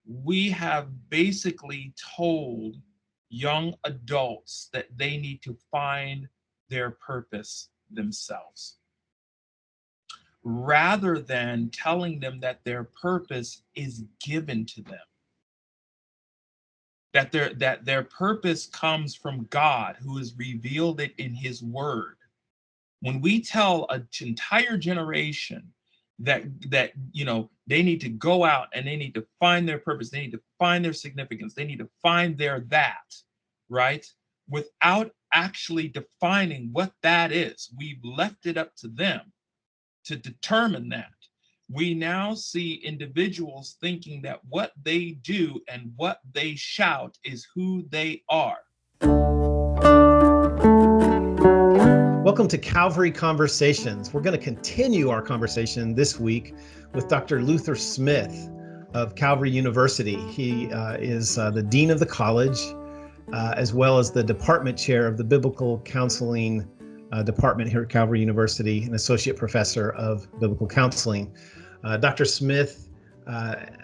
we have basically told young adults that they need to find their purpose themselves, rather than telling them that their purpose is given to them, that their purpose comes from God, who has revealed it in his word. When we tell an entire generation that they need to go out and they need to find their purpose, they need to find their significance, they need to find their that, right, without actually defining what that is, we've left it up to them to determine that. We now see individuals thinking that what they do and what they shout is who they are. Welcome to Calvary Conversations. We're going to continue our conversation this week with Dr. Luther Smith of Calvary University. He is the dean of the college, as well as the department chair of the biblical counseling department here at Calvary University, an associate professor of biblical counseling. Dr. Smith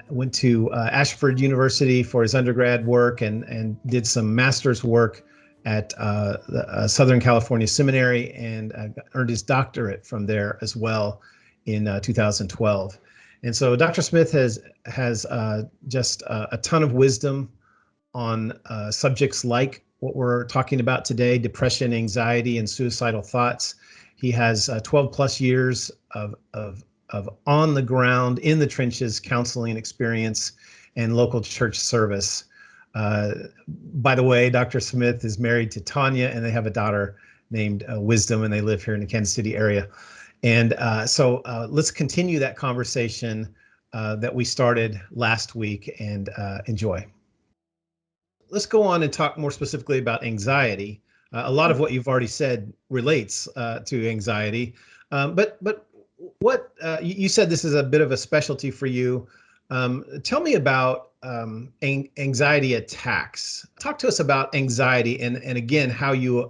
went to Ashford University for his undergrad work and did some master's work at the Southern California Seminary, and earned his doctorate from there as well in 2012. And so Dr. Smith has just a ton of wisdom on subjects like what we're talking about today: depression, anxiety, and suicidal thoughts. He has 12 plus years of on the ground, in the trenches counseling experience and local church service. By the way, Dr. Smith is married to Tanya, and they have a daughter named Wisdom, and they live here in the Kansas City area. And so let's continue that conversation that we started last week and enjoy. Let's go on and talk more specifically about anxiety. A lot of what you've already said relates to anxiety, but what you said this is a bit of a specialty for you. Tell me about anxiety attacks. Talk to us about anxiety and again, how you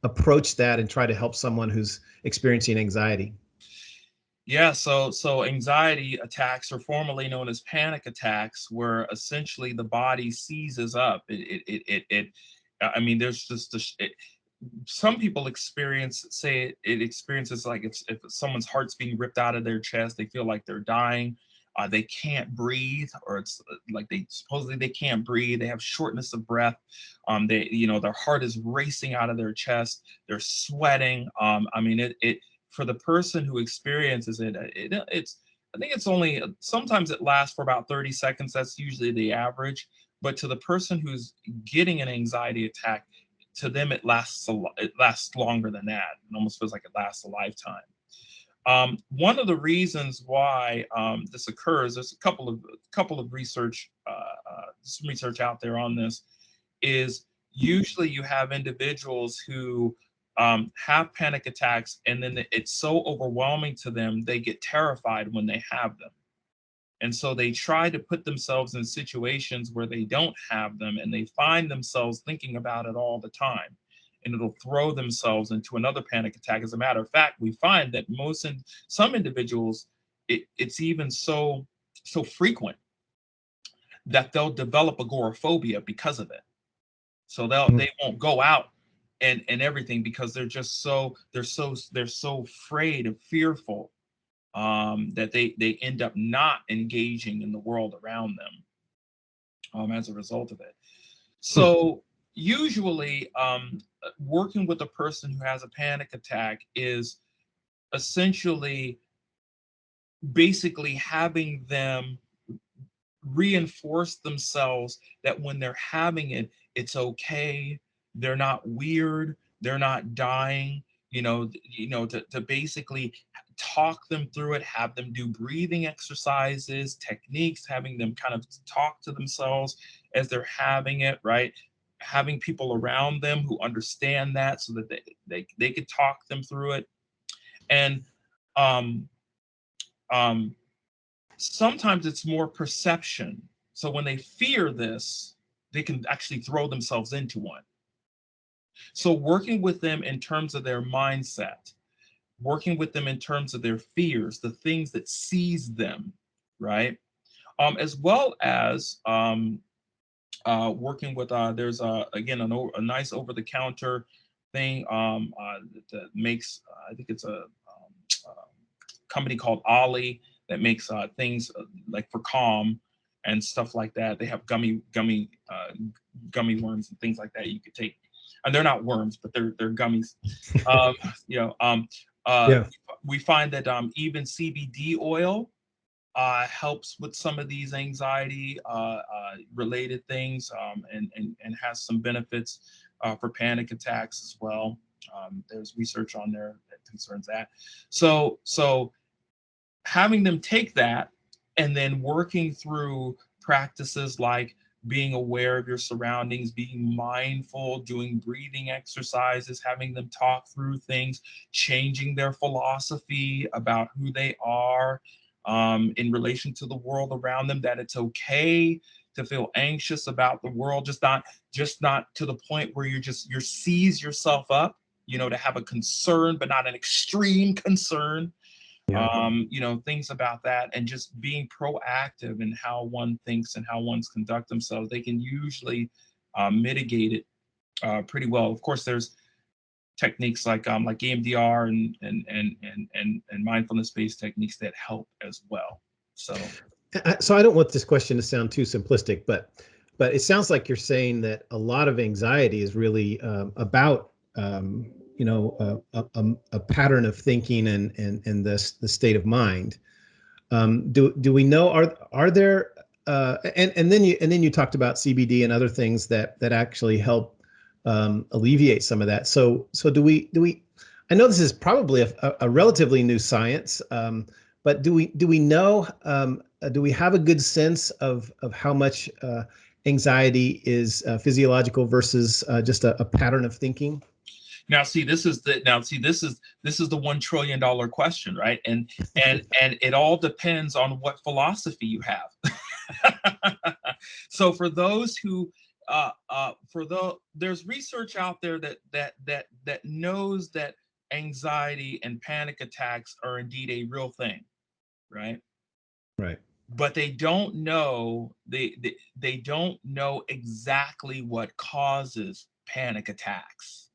approach that and try to help someone who's experiencing anxiety. Yeah, so anxiety attacks are formerly known as panic attacks, where essentially the body seizes up. I mean, there's just some people say it experiences like if someone's heart's being ripped out of their chest, they feel like they're dying. They can't breathe, or it's like they can't breathe. They have shortness of breath. Their heart is racing out of their chest. They're sweating. I mean, it for the person who experiences it's I think it's only sometimes it lasts for about 30 seconds. That's usually the average. But to the person who's getting an anxiety attack, to them it lasts longer than that. It almost feels like it lasts a lifetime. One of the reasons why this occurs, there's a couple of research, some research out there on this, is usually you have individuals who have panic attacks, and then it's so overwhelming to them, they get terrified when they have them. And so they try to put themselves in situations where they don't have them, and they find themselves thinking about it all the time. And it'll throw themselves into another panic attack. As a matter of fact, we find that some individuals, it's even so frequent that they'll develop agoraphobia because of it. So they won't go out and everything, because they're so afraid and fearful that they end up not engaging in the world around them as a result of it. So usually working with a person who has a panic attack is essentially basically having them reinforce themselves that when they're having it, it's okay. They're not weird. They're not dying. To basically talk them through it, have them do breathing exercises, techniques, having them kind of talk to themselves as they're having it, right? Having people around them who understand that, so that they could talk them through it. And sometimes it's more perception. So when they fear this, they can actually throw themselves into one. So working with them in terms of their mindset, working with them in terms of their fears, the things that seize them, right, as well as working with there's again a nice over the counter thing that makes I think it's a company called Ollie that makes things like for calm and stuff like that. They have gummy worms and things like that you could take, and they're not worms, but they're gummies. Um, you know, uh, Yeah. we find that even CBD oil helps with some of these anxiety related things, and has some benefits for panic attacks as well. There's research on there that concerns that. So having them take that and then working through practices like being aware of your surroundings, being mindful, doing breathing exercises, having them talk through things, changing their philosophy about who they are in relation to the world around them, that it's okay to feel anxious about the world, just not to the point where you're seize yourself up, to have a concern, but not an extreme concern, Yeah. things about that, and just being proactive in how one thinks and how one's conduct themselves. They can usually mitigate it pretty well. Of course, there's techniques like EMDR and mindfulness based techniques that help as well. So I don't want this question to sound too simplistic, but it sounds like you're saying that a lot of anxiety is really about a pattern of thinking and the state of mind. Do we know, are there and then you talked about CBD and other things that actually help alleviate some of that. So do we I know this is probably a relatively new science, but do we know, do we have a good sense of how much anxiety is physiological versus just a pattern of thinking? This is the $1 trillion question, right? And it all depends on what philosophy you have. So for those who there's research out there that knows that anxiety and panic attacks are indeed a real thing, right? Right. But they don't know exactly what causes panic attacks.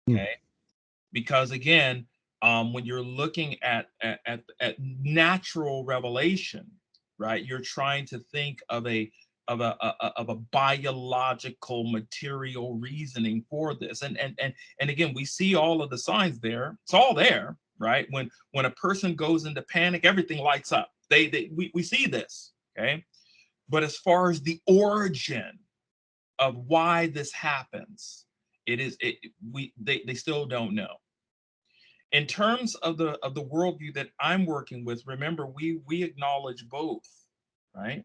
Hmm. Okay, because again, when you're looking at natural revelation, right, you're trying to think of a biological material reasoning for this, and again, we see all of the signs there. It's all there, right? When a person goes into panic, everything lights up. We see this, okay? But as far as the origin of why this happens, they still don't know. In terms of the worldview that I'm working with, remember, we acknowledge both, right?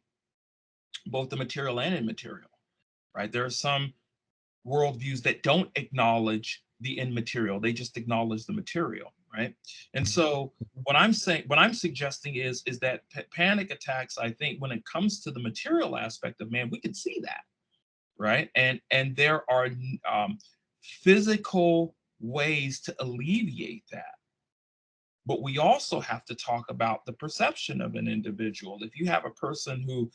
Both the material and immaterial, right? There are some worldviews that don't acknowledge the immaterial; they just acknowledge the material, right? And so what I'm suggesting is that panic attacks, I think, when it comes to the material aspect of man, we can see that, right? And there are physical ways to alleviate that. But we also have to talk about the perception of an individual. If you have a person who,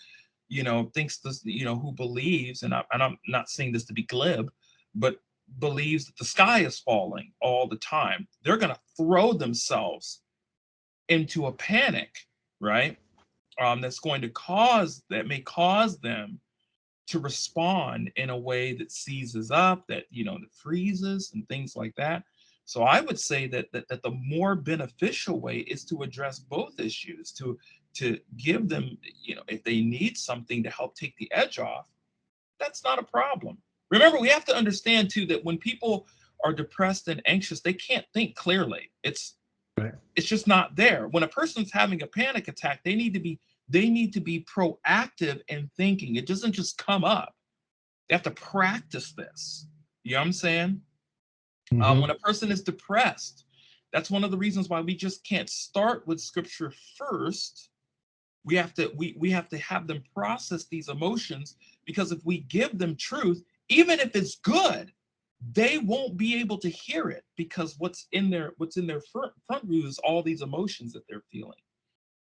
thinks this, who believes, and I'm not saying this to be glib, but believes that the sky is falling all the time, they're going to throw themselves into a panic, right? That may cause them to respond in a way that seizes up, that freezes and things like that. So I would say that the more beneficial way is to address both issues, to give them, if they need something to help take the edge off, that's not a problem. Remember, we have to understand too that when people are depressed and anxious, they can't think clearly. Right. It's just not there. When a person's having a panic attack, they need to be proactive in thinking. It doesn't just come up. They have to practice this. You know what I'm saying? When Hmm. a person is depressed, that's one of the reasons why we just can't start with scripture first. We have to have them process these emotions, because if we give them truth, even if it's good, they won't be able to hear it, because what's in their front view is all these emotions that they're feeling.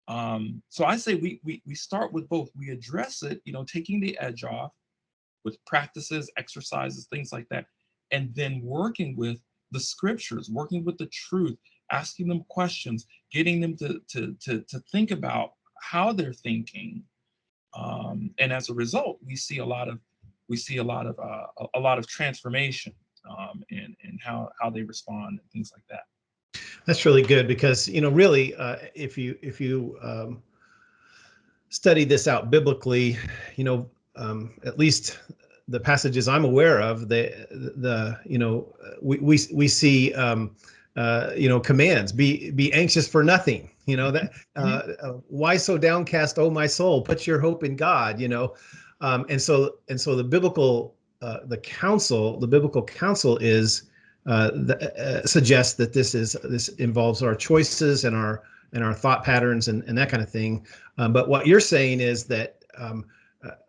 So I say we start with both. We address it, taking the edge off with practices, exercises, things like that, and then working with the scriptures, working with the truth, asking them questions, getting them to think about how they're thinking, and as a result, we see a lot of transformation, in how they respond and things like that. That's really good because, really, if you study this out biblically, at least the passages I'm aware of, we see commands: be anxious for nothing. That Mhm. why so downcast, oh my soul? Put your hope in God. And so the biblical counsel is suggests that this involves our choices and our thought patterns and that kind of thing. But what you're saying is that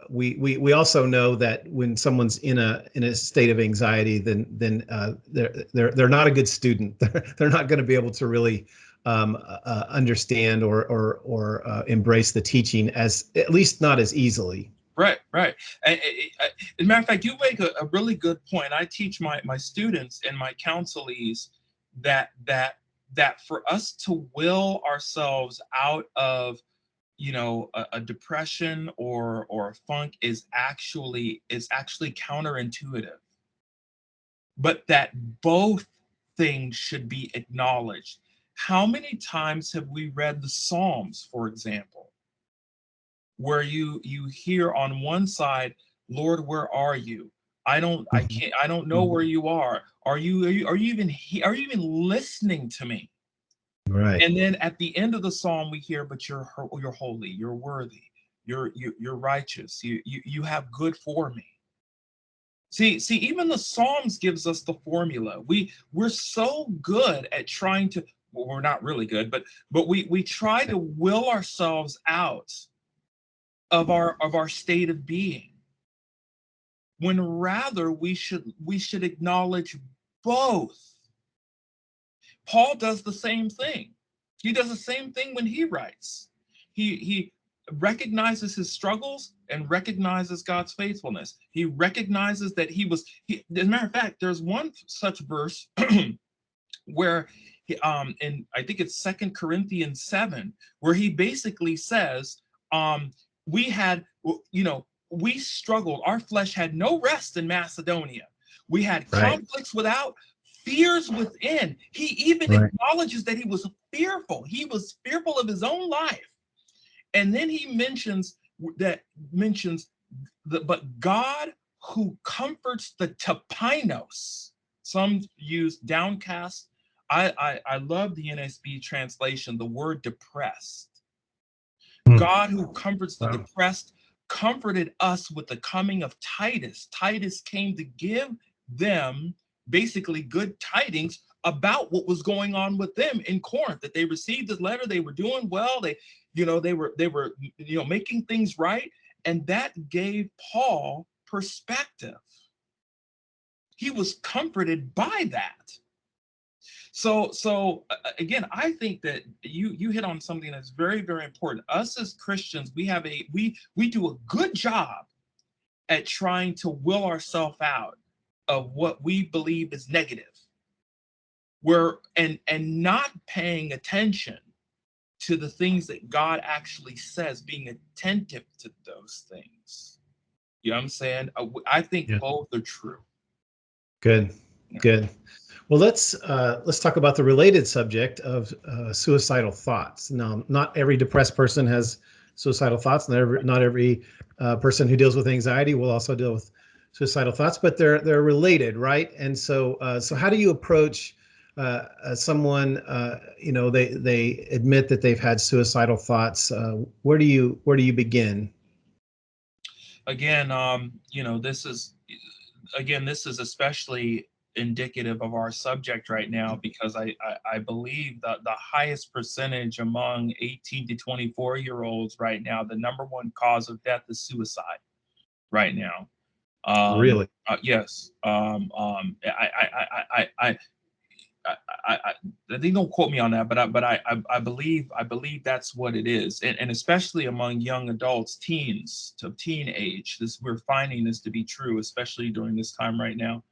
we also know that when someone's in a state of anxiety, then they're not a good student. They're not going to be able to really understand or embrace the teaching, as at least not as easily. Right, right. As a matter of fact, you make a really good point. I teach my students and my counselees that for us to will ourselves out of a depression or a funk is actually counterintuitive, but that both things should be acknowledged. How many times have we read the Psalms, for example, where you hear on one side, Lord, where are you? I Mhm. can't, I don't know Mhm. where you are. Are you even listening to me? Right. And then at the end of the psalm we hear, but you're holy, you're worthy, you're righteous, you have good for me. See, even the Psalms gives us the formula. We're so good at trying to, well, we're not really good, but we try to will ourselves out of our state of being, when rather we should acknowledge both. Paul does the same thing. He does the same thing when he writes. He recognizes his struggles and recognizes God's faithfulness. He recognizes that as a matter of fact, there's one such verse where in, I think it's Second Corinthians 7, where he basically says, we had, we struggled, our flesh had no rest in Macedonia. We had Right. conflicts without, fears within. He even Right. acknowledges that he was fearful. He was fearful of his own life. And then he mentions but God who comforts the tapinos. Some use downcast. I love the NSB translation, the word depressed. Hmm. God who comforts the Wow. depressed comforted us with the coming of Titus. Titus came to give them basically good tidings about what was going on with them in Corinth, that they received this letter, they were doing well, they were making things right, and that gave Paul perspective. He was comforted by that. So again, I think that you hit on something that's very, very important. Us as Christians, we do a good job at trying to will ourselves out of what we believe is negative. We're and not paying attention to the things that God actually says, being attentive to those things. You know what I'm saying? I think Yeah. both are true. Good. Yeah. Good. Well, let's talk about the related subject of suicidal thoughts. Now, not every depressed person has suicidal thoughts. Not every person who deals with anxiety will also deal with suicidal thoughts, but they're related, right? And so how do you approach someone? They admit that they've had suicidal thoughts. Where do you begin? Again, this is especially indicative of our subject right now, because I believe that the highest percentage among 18 to 24-year-olds right now, the number one cause of death is suicide right now. Really? Yes. I I think, don't quote me on that, but I believe that's what it is, and especially among young adults, teens to teen age, this we're finding this to be true, especially during this time right now,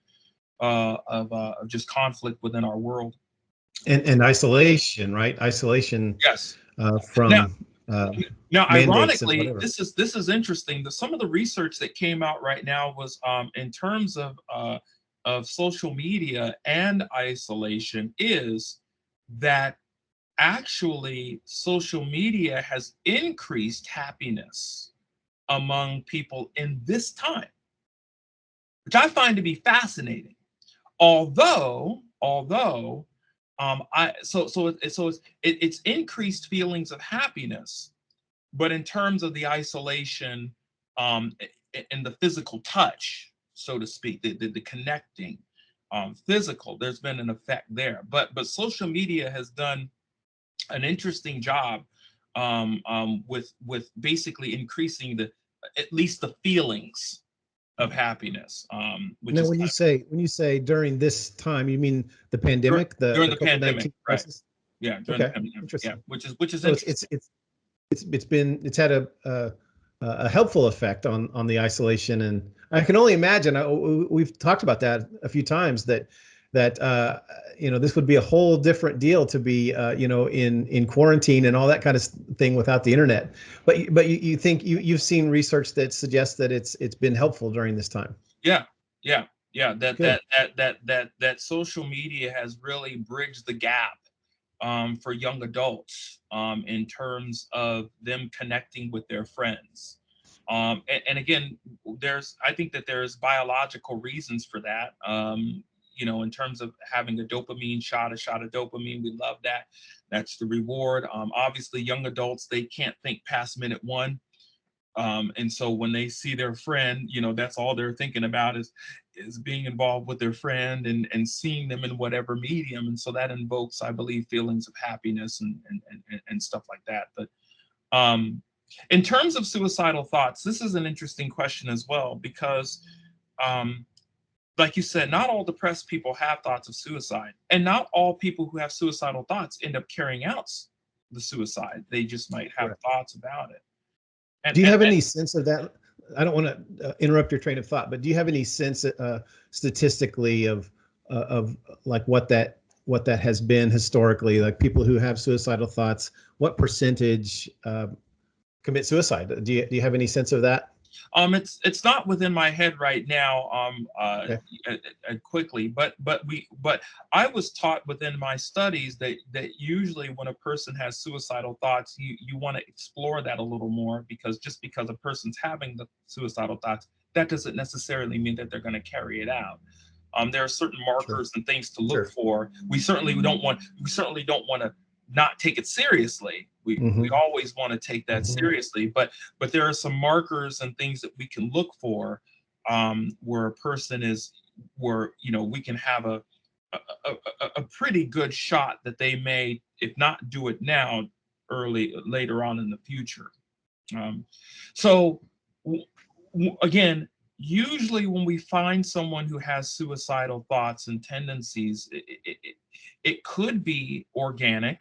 of just conflict within our world. And isolation, right? Isolation Yes. Now, from now, mandates and ironically, whatever. this is interesting. Some of the research that came out right now was in terms of social media and isolation is that actually social media has increased happiness among people in this time, which I find to be fascinating. Although I it's increased feelings of happiness, but in terms of the isolation, um, and the physical touch, so to speak, the connecting, physical, there's been an effect there. But social media has done an interesting job, with basically increasing the at least the feelings of happiness, And which then is kind when you say during this time, you mean the of pandemic, during the the pandemic, COVID-19 right? crisis? Yeah, during the Okay, pandemic, yeah, interesting. which is So interesting. it's had a helpful effect on the isolation, and I can only imagine. We've talked about that a few times, that this would be a whole different deal to be in quarantine and all that kind of thing without the internet. But you think you've seen research that suggests that it's been helpful during this time. Yeah, yeah, yeah. That Good. that that that that that social media has really bridged the gap, for young adults, in terms of them connecting with their friends. And again, I think that there's biological reasons for that. In terms of having a shot of dopamine, we love that. That's the reward. Obviously, young adults, they can't think past minute one. And so when they see their friend, that's all they're thinking about is being involved with their friend and seeing them in whatever medium. And so that invokes, I believe, feelings of happiness and stuff like that. But um, in terms of suicidal thoughts, this is an interesting question as well, because um, like you said, not all depressed people have thoughts of suicide, and not all people who have suicidal thoughts end up carrying out the suicide. They just might have Correct. thoughts about it. And, Do you and, have any sense of that? I don't want to interrupt your train of thought, but do you have any sense statistically of like what that has been historically, like people who have suicidal thoughts, what percentage commit suicide? Do you have any sense of that? it's not within my head right now, Okay. quickly, but I was taught within my studies that usually when a person has suicidal thoughts, you want to explore that a little more, because just because a person's having the suicidal thoughts, that doesn't necessarily mean that they're going to carry it out. There are certain Sure. markers and things to look Sure. for. We certainly don't want to not take it seriously. We Hmm. always want to take that Hmm. seriously, but there are some markers and things that we can look for, where a person is, where we can have a pretty good shot that they may, if not do it now, later on in the future. Um, so again, usually when we find someone who has suicidal thoughts and tendencies, it could be organic,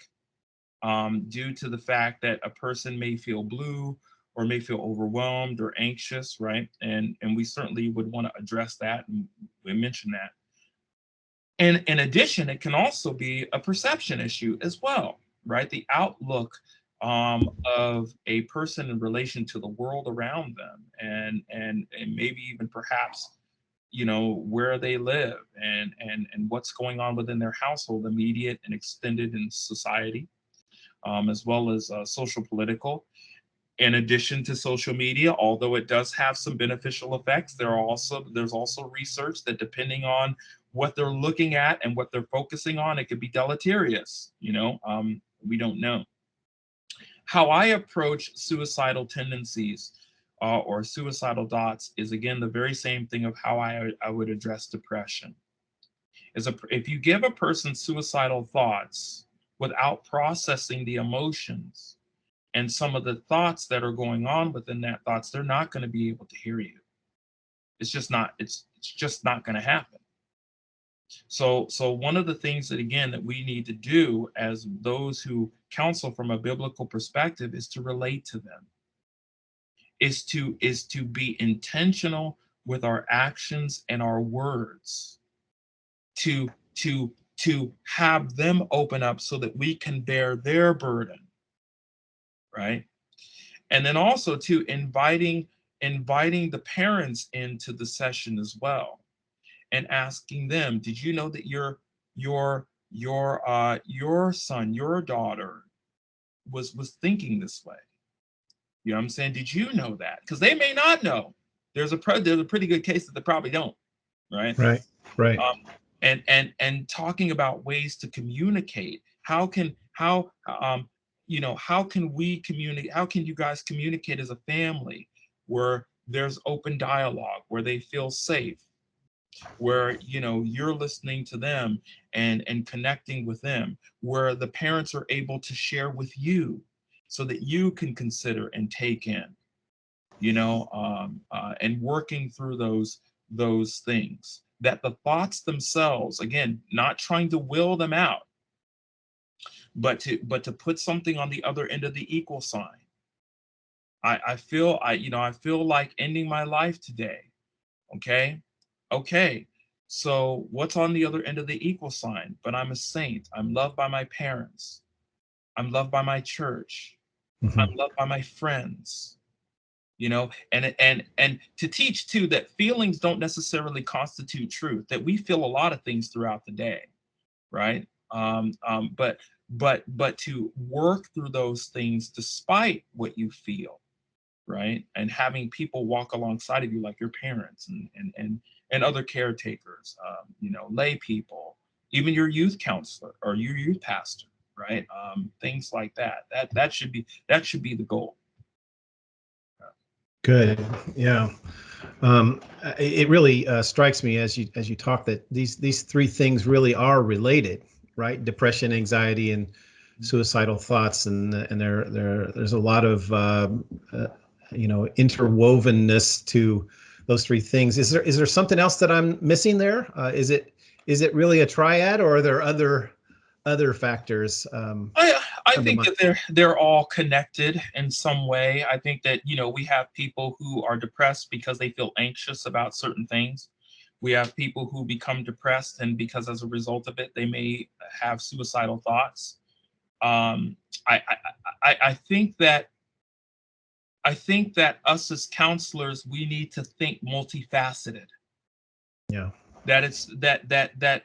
due to the fact that a person may feel blue or may feel overwhelmed or anxious, right? And we certainly would want to address that, and we mentioned that. And in addition, it can also be a perception issue as well, right? The outlook, of a person in relation to the world around them, and maybe even perhaps where they live, and what's going on within their household, immediate and extended in society, as well as social political. In addition to social media, although it does have some beneficial effects, there's also research that depending on what they're looking at and what they're focusing on, it could be deleterious. We don't know. How I approach suicidal tendencies, or suicidal thoughts, is again the very same thing of how I would address depression. If you give a person suicidal thoughts without processing the emotions and some of the thoughts that are going on within that thoughts, they're not going to be able to hear you. It's just not going to happen. So one of the things that, again, that we need to do as those who counsel from a biblical perspective is to relate to them, is to be intentional with our actions and our words, to to have them open up so that we can bear their burden, right? And then also to inviting the parents into the session as well, and asking them, did you know that your son, your daughter was thinking this way? You know what I'm saying? Did you know that? Because they may not know. There's a pretty good case that they probably don't, right? Right. Right. Um, and talking about ways to communicate. How can we communicate? How can you guys communicate as a family where there's open dialogue, where they feel safe, where you're listening to them and connecting with them, where the parents are able to share with you so that you can consider and take in, and working through those things, that the thoughts themselves, again, not trying to will them out, but to put something on the other end of the equal sign. I feel like ending my life today. Okay. Okay. So what's on the other end of the equal sign? But I'm a saint. I'm loved by my parents. I'm loved by my church. I'm Hmm. loved by my friends. And to teach too that feelings don't necessarily constitute truth, that we feel a lot of things throughout the day, right? But to work through those things despite what you feel, right? And having people walk alongside of you, like your parents and other caretakers, lay people, even your youth counselor or your youth pastor, right? Things like that. That should be the goal. Good. Yeah. It really strikes me as you talk that these three things really are related, right? Depression, anxiety, and suicidal thoughts, and there's a lot of interwovenness to those three things. Is there something else that I'm missing there? Is it really a triad, or are there other factors? I Come to think mind? that they're all connected in some way. I think that we have people who are depressed because they feel anxious about certain things. We have people who become depressed, and because as a result of it, they may have suicidal thoughts. Um, I think that us as counselors, we need to think multifaceted. Yeah. That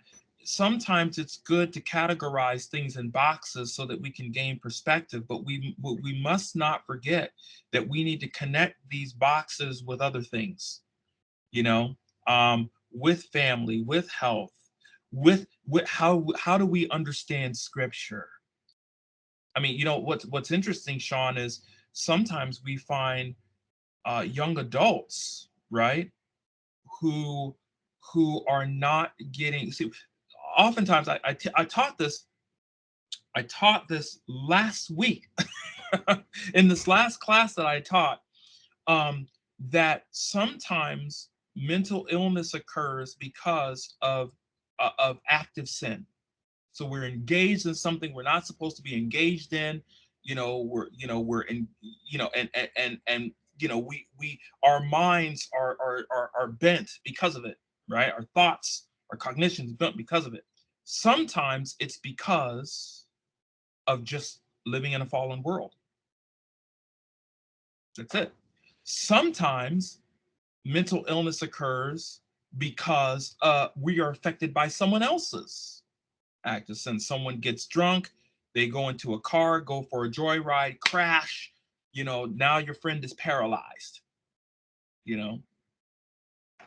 sometimes it's good to categorize things in boxes so that we can gain perspective, but we must not forget that we need to connect these boxes with other things, you know with family, with health, with how do we understand scripture. I mean, what's interesting, Shaun, is sometimes we find young adults, right, who are not getting. See, oftentimes I taught this last week in this last class that I taught, that sometimes mental illness occurs because of active sin. So we're engaged in something we're not supposed to be engaged in. We're in, and we our minds are bent because of it, right? Our thoughts, our cognitions bent because of it. Sometimes it's because of just living in a fallen world. That's it. Sometimes mental illness occurs because we are affected by someone else's act of sin. Someone gets drunk, they go into a car, go for a joyride, crash. Now your friend is paralyzed. You know,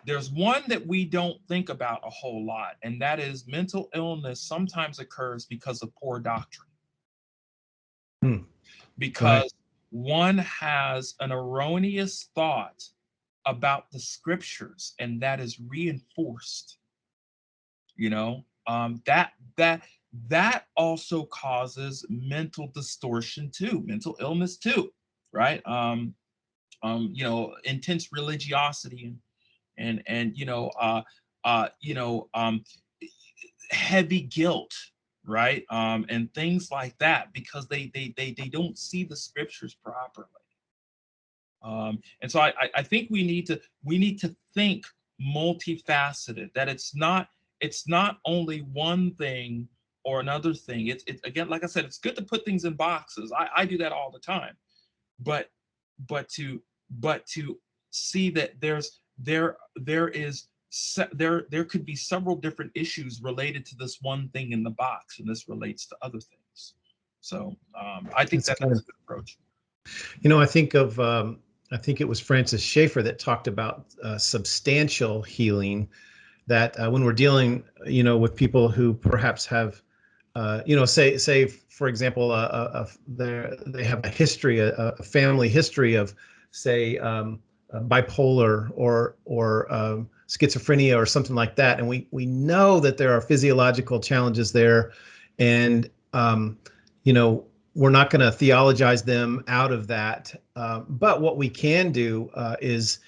there's one that we don't think about a whole lot, and that is mental illness sometimes occurs because of poor doctrine. Hmm. Right. Because one has an erroneous thought about the scriptures, and that is reinforced. That also causes mental distortion too, mental illness too, right? Intense religiosity and uh, you know, um, heavy guilt, right? And things like that, because they don't see the scriptures properly. And so I think we need to think multifaceted, that it's not only one thing or another thing. It's again, like I said, it's good to put things in boxes. I do that all the time, but but to but to see that there could be several different issues related to this one thing in the box, and this relates to other things. So I think That's that that's good. a good approach. I think it was Francis Schaeffer that talked about substantial healing. That when we're dealing, with people who perhaps have, say for example, they have a history, a family history of, say, bipolar or schizophrenia or something like that, and we know that there are physiological challenges there, and you know we're not going to theologize them out of that, but what we can do is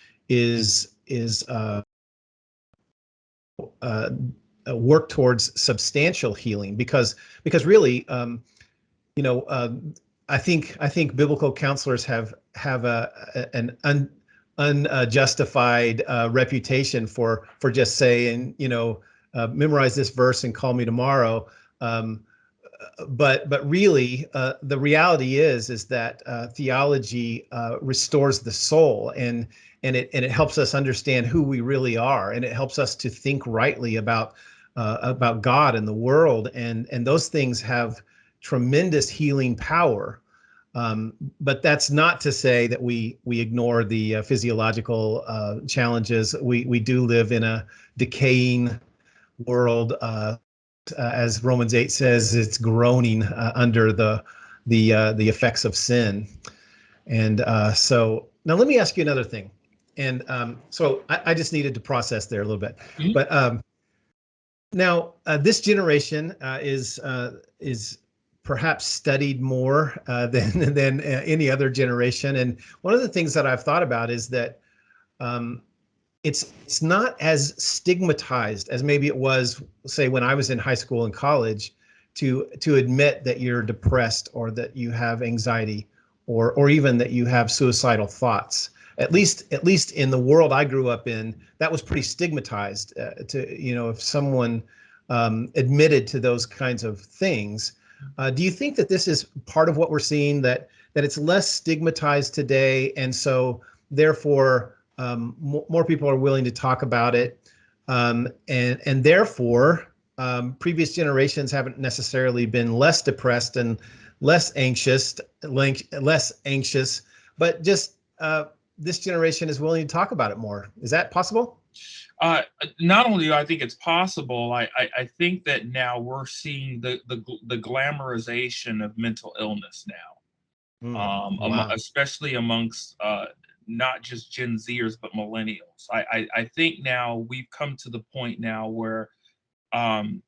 uh, work towards substantial healing, because really, you know, uh, I think biblical counselors have an unjustified reputation for just saying, memorize this verse and call me tomorrow. Um, but really, the reality is that theology restores the soul, and it helps us understand who we really are, and it helps us to think rightly about God and the world, and those things have tremendous healing power. But that's not to say that we ignore the physiological challenges. We do live in a decaying world. As Romans 8 says, it's groaning under the effects of sin. And so now let me ask you another thing. And so I just needed to process there a little bit. Mhm. But now this generation is perhaps studied more than any other generation. And one of the things that I've thought about is that um, it's not as stigmatized as maybe it was, say, when I was in high school and college, to admit that you're depressed, or that you have anxiety, or even that you have suicidal thoughts. At least in the world I grew up in, that was pretty stigmatized. If someone admitted to those kinds of things. Do you think that this is part of what we're seeing, that it's less stigmatized today, and so therefore more people are willing to talk about it, and therefore previous generations haven't necessarily been less depressed and less anxious, but just this generation is willing to talk about it more. Is that possible? Uh, Not only do I think it's possible, I think that now we're seeing the glamorization of mental illness now, Wow. especially amongst not just Gen Zers but millennials. I think now we've come to the point now where and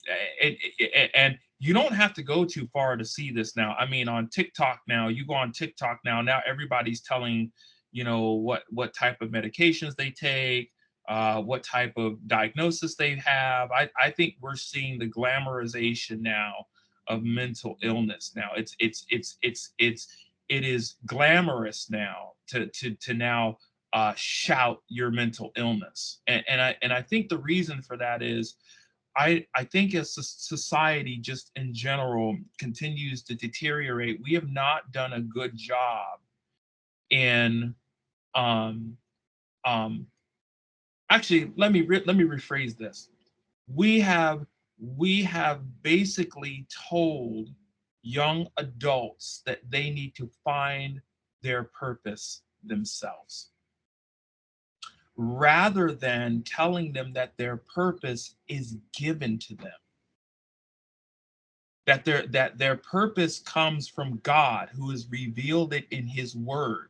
you don't have to go too far to see this now. I mean, on TikTok now, you go on TikTok now everybody's telling, what type of medications they take, what type of diagnosis they have. I think we're seeing the glamorization now of mental illness. Now it is glamorous now to now shout your mental illness. And I think the reason for that is I think as society just in general continues to deteriorate, we have not done a good job in um um actually let me rephrase this. We have we have basically told young adults that they need to find their purpose themselves, rather than telling them that their purpose is given to them, that their purpose comes from God, who has revealed it in his word.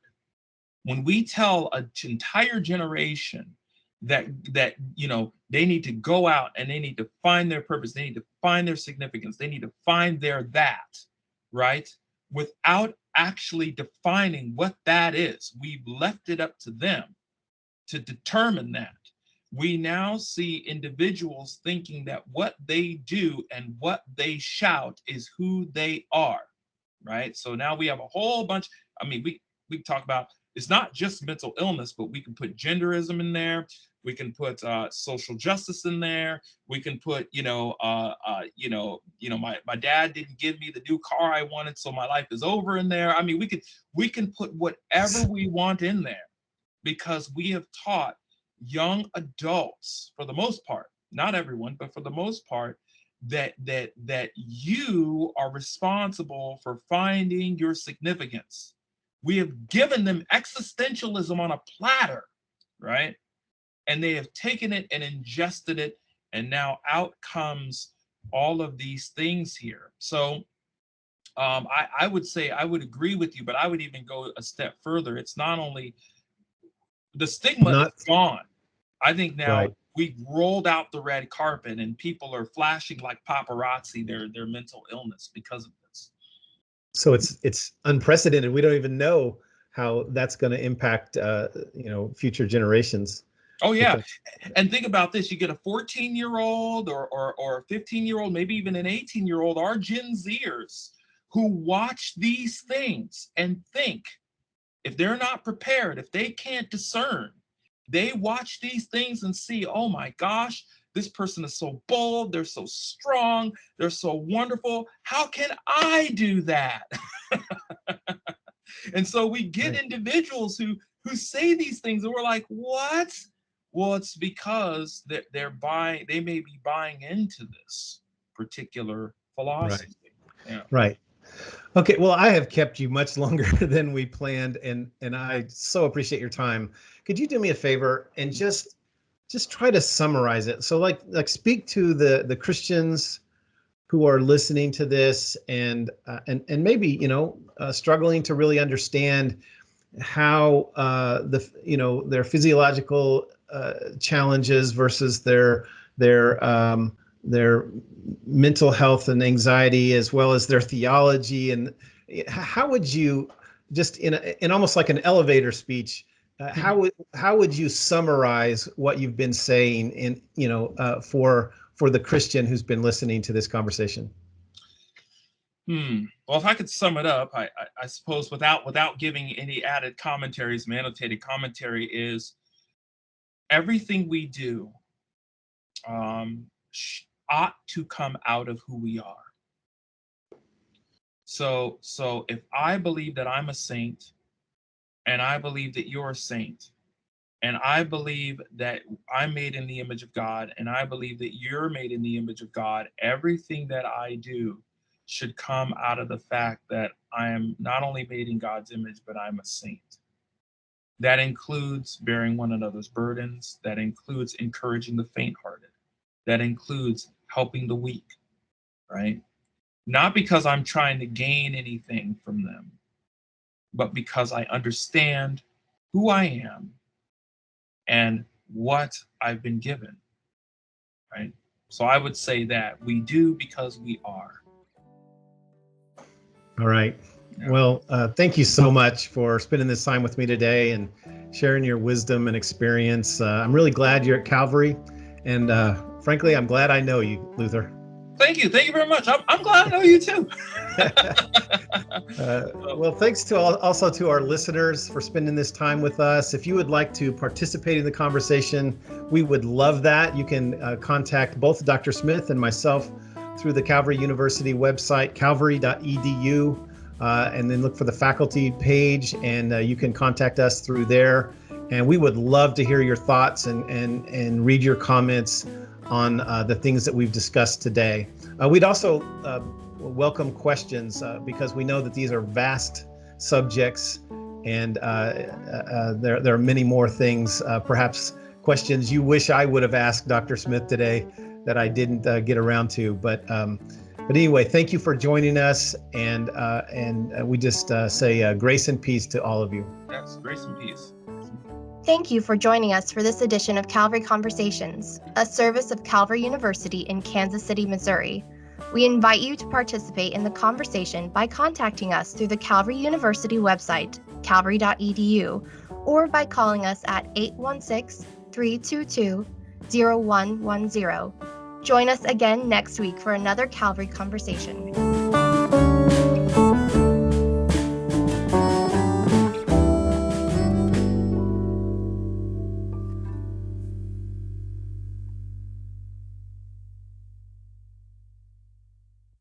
When we tell an entire generation that they need to go out and they need to find their purpose, they need to find their significance, they need to find their that, right? Without actually defining what that is, we've left it up to them to determine that. we now see individuals thinking that what they do and what they shout is who they are, right? So now we have a whole bunch. I mean, we talk about, it's not just mental illness, but we can put genderism in there. We can put social justice in there. We can put, my dad didn't give me the new car I wanted, so my life is over in there. I mean, we can put whatever we want in there, because we have taught young adults, for the most part, not everyone, but for the most part, that you are responsible for finding your significance. We have given them existentialism on a platter, right? And they have taken it and ingested it, and now out comes all of these things here. So I would say, I would agree with you, but I would even go a step further. It's not only the stigma is Not gone. I think now right. we've rolled out the red carpet, and people are flashing like paparazzi their mental illness because of this. So it's unprecedented. We don't even know how that's going to impact future generations. Oh yeah, Because and think about this: you get a 14-year-old or a 15-year-old, maybe even an 18-year-old, our Gen Zers, who watch these things and think, if they're not prepared, if they can't discern, they watch these things and see, oh my gosh, this person is so bold, they're so strong, they're so wonderful. How can I do that? And so we get right. individuals who say these things, and we're like, what? Well, it's because they may be buying into this particular Right. philosophy. Yeah. Right. Okay, well, I have kept you much longer than we planned, and I so appreciate your time. Could you do me a favor and just try to summarize it? So like speak to the Christians who are listening to this, and maybe struggling to really understand how their physiological challenges versus their mental health and anxiety, as well as their theology. And how would you, just in almost like an elevator speech, how would you summarize what you've been saying for the Christian who's been listening to this conversation? Well, if I could sum it up, I suppose without giving any added commentaries, my annotated commentary is, everything we do ought to come out of who we are. So if I believe that I'm a saint, and I believe that you're a saint, and I believe that I'm made in the image of God, and I believe that you're made in the image of God, everything that I do should come out of the fact that I am not only made in God's image, but I'm a saint. That includes bearing one another's burdens. That includes encouraging the faint-hearted. That includes helping the weak, right? Not because I'm trying to gain anything from them, but because I understand who I am and what I've been given, right? So I would say that we do because we are. All right. Yeah. Well, thank you so much for spending this time with me today and sharing your wisdom and experience. I'm really glad you're at Calvary, and frankly, I'm glad I know you, Luther. Thank you very much. I'm glad I know you too. Well, thanks to also to our listeners for spending this time with us. If you would like to participate in the conversation, we would love that. You can contact both Dr. Smith and myself through the Calvary University website, calvary.edu, and then look for the faculty page, and you can contact us through there. And we would love to hear your thoughts and read your comments on the things that we've discussed today. We'd also welcome questions because we know that these are vast subjects, and there are many more things, perhaps questions you wish I would have asked Dr. Smith today that I didn't get around to. But anyway, thank you for joining us, and we just say grace and peace to all of you. Yes, grace and peace. Thank you for joining us for this edition of Calvary Conversations, a service of Calvary University in Kansas City, Missouri. We invite you to participate in the conversation by contacting us through the Calvary University website, calvary.edu, or by calling us at 816-322 0110. Join us again next week for another Calvary Conversation.